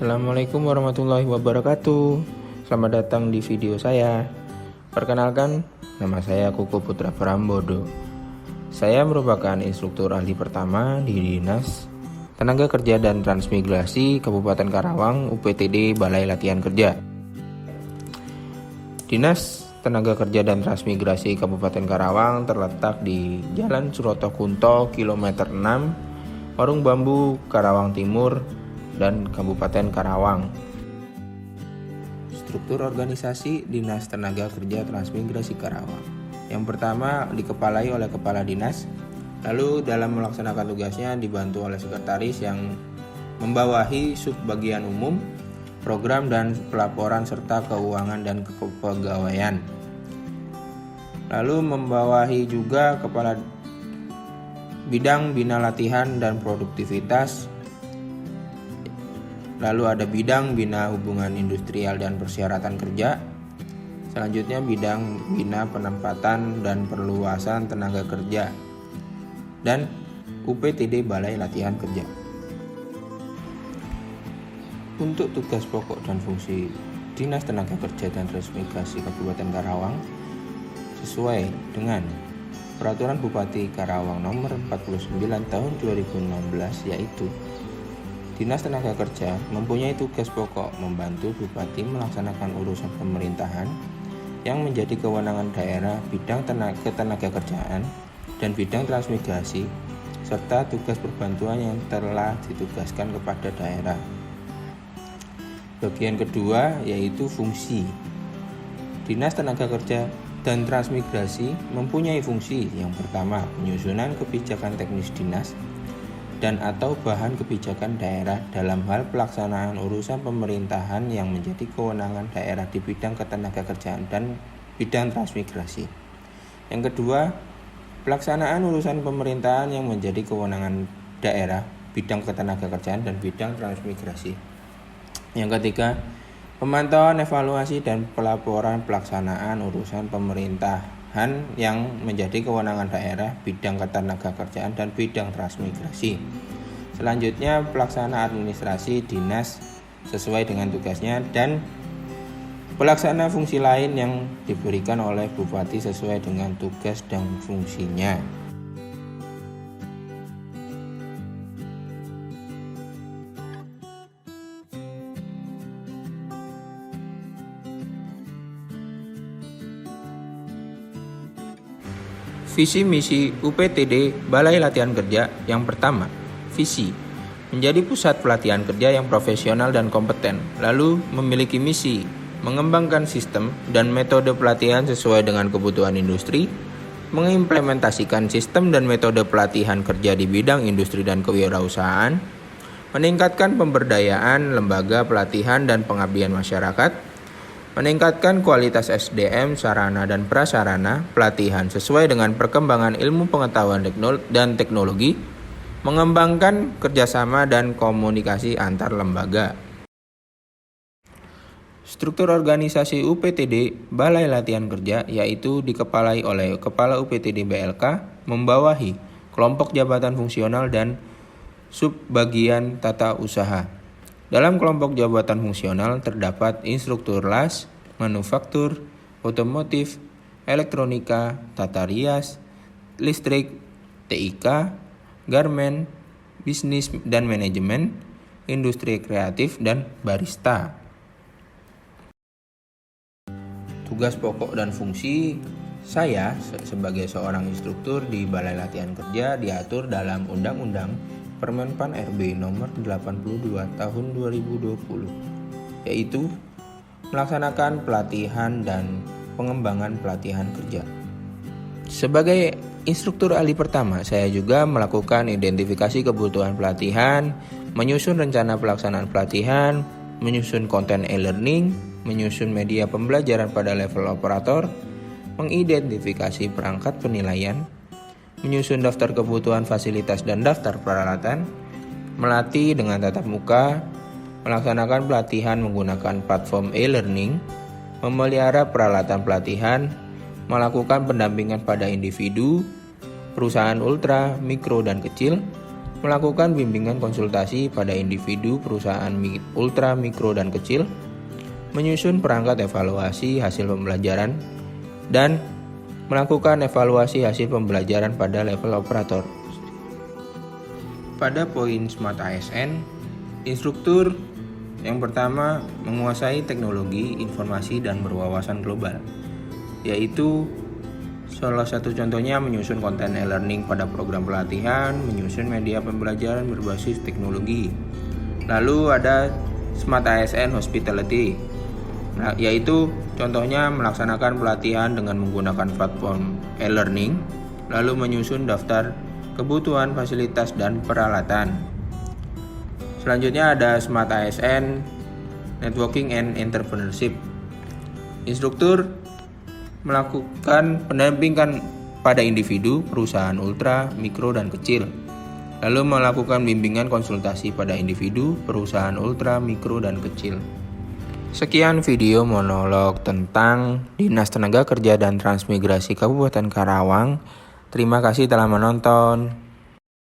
Assalamualaikum warahmatullahi wabarakatuh. Selamat datang di video saya. Perkenalkan, nama saya Kuku Putra Prambodo. Saya merupakan instruktur ahli pertama di Dinas Tenaga Kerja dan Transmigrasi Kabupaten Karawang UPTD Balai Latihan Kerja. Dinas Tenaga Kerja dan Transmigrasi Kabupaten Karawang terletak di Jalan Suroto Kunto, kilometer 6, Warung Bambu, Karawang Timur, dan Kabupaten Karawang. Struktur organisasi Dinas Tenaga Kerja Transmigrasi Karawang. Yang pertama dikepalai oleh Kepala Dinas, lalu dalam melaksanakan tugasnya dibantu oleh sekretaris yang membawahi subbagian umum, program dan pelaporan serta keuangan dan kepegawaian. Lalu membawahi juga Kepala Bidang Bina Latihan dan Produktivitas. Lalu ada bidang bina hubungan industrial dan persyaratan kerja. Selanjutnya bidang bina penempatan dan perluasan tenaga kerja. Dan UPTD Balai Latihan Kerja. Untuk tugas pokok dan fungsi Dinas Tenaga Kerja dan Transmigrasi Kabupaten Karawang sesuai dengan Peraturan Bupati Karawang Nomor 49 Tahun 2016, yaitu Dinas Tenaga Kerja mempunyai tugas pokok membantu Bupati melaksanakan urusan pemerintahan yang menjadi kewenangan daerah bidang ketenaga kerjaan dan bidang transmigrasi, serta tugas perbantuan yang telah ditugaskan kepada daerah. Bagian kedua yaitu fungsi. Dinas Tenaga Kerja dan Transmigrasi mempunyai fungsi yang pertama, penyusunan kebijakan teknis dinas dan atau bahan kebijakan daerah dalam hal pelaksanaan urusan pemerintahan yang menjadi kewenangan daerah di bidang ketenagakerjaan dan bidang transmigrasi. Yang kedua, pelaksanaan urusan pemerintahan yang menjadi kewenangan daerah bidang ketenagakerjaan dan bidang transmigrasi. Yang ketiga, pemantauan, evaluasi dan pelaporan pelaksanaan urusan pemerintahan yang menjadi kewenangan daerah bidang ketenagakerjaan dan bidang transmigrasi. Selanjutnya pelaksana administrasi dinas sesuai dengan tugasnya dan pelaksana fungsi lain yang diberikan oleh Bupati sesuai dengan tugas dan fungsinya. Visi misi UPTD Balai Latihan Kerja. Yang pertama, visi menjadi pusat pelatihan kerja yang profesional dan kompeten, lalu memilisi misi mengembangkan sistem dan metode pelatihan sesuai dengan kebutuhan industri, mengimplementasikan sistem dan metode pelatihan kerja di bidang industri dan kewirausahaan, meningkatkan pemberdayaan lembaga pelatihan dan pengabdian masyarakat, meningkatkan kualitas SDM, sarana dan prasarana pelatihan sesuai dengan perkembangan ilmu pengetahuan dan teknologi, mengembangkan kerjasama dan komunikasi antar lembaga. Struktur organisasi UPTD Balai Latihan Kerja yaitu dikepalai oleh Kepala UPTD BLK, membawahi kelompok jabatan fungsional dan subbagian tata usaha. Dalam kelompok jabatan fungsional terdapat instruktur las, manufaktur, otomotif, elektronika, tata rias, listrik, TIK, garmen, bisnis dan manajemen, industri kreatif, dan barista. Tugas pokok dan fungsi saya sebagai seorang instruktur di Balai Latihan Kerja diatur dalam Undang-Undang Permenpan RB nomor 82 tahun 2020, yaitu melaksanakan pelatihan dan pengembangan pelatihan kerja. Sebagai instruktur ahli pertama, saya juga melakukan identifikasi kebutuhan pelatihan, menyusun rencana pelaksanaan pelatihan, menyusun konten e-learning, menyusun media pembelajaran pada level operator, mengidentifikasi perangkat penilaian, menyusun daftar kebutuhan fasilitas dan daftar peralatan, melatih dengan tatap muka, melaksanakan pelatihan menggunakan platform e-learning, memelihara peralatan pelatihan, melakukan pendampingan pada individu, perusahaan ultra, mikro, dan kecil, melakukan bimbingan konsultasi pada individu perusahaan ultra, mikro, dan kecil, menyusun perangkat evaluasi hasil pembelajaran, dan melakukan evaluasi hasil pembelajaran pada level operator. Pada poin Smart ASN, instruktur yang pertama menguasai teknologi, informasi, dan berwawasan global, yaitu salah satu contohnya menyusun konten e-learning pada program pelatihan, menyusun media pembelajaran berbasis teknologi. Lalu ada Smart ASN Hospitality, yaitu contohnya melaksanakan pelatihan dengan menggunakan platform e-learning, lalu menyusun daftar kebutuhan fasilitas dan peralatan. Selanjutnya ada Smart ASN Networking and Entrepreneurship. Instruktur melakukan pendampingan pada individu, perusahaan ultra, mikro, dan kecil, lalu melakukan bimbingan konsultasi pada individu, perusahaan ultra, mikro, dan kecil. Sekian video monolog tentang Dinas Tenaga Kerja dan Transmigrasi Kabupaten Karawang. Terima kasih telah menonton.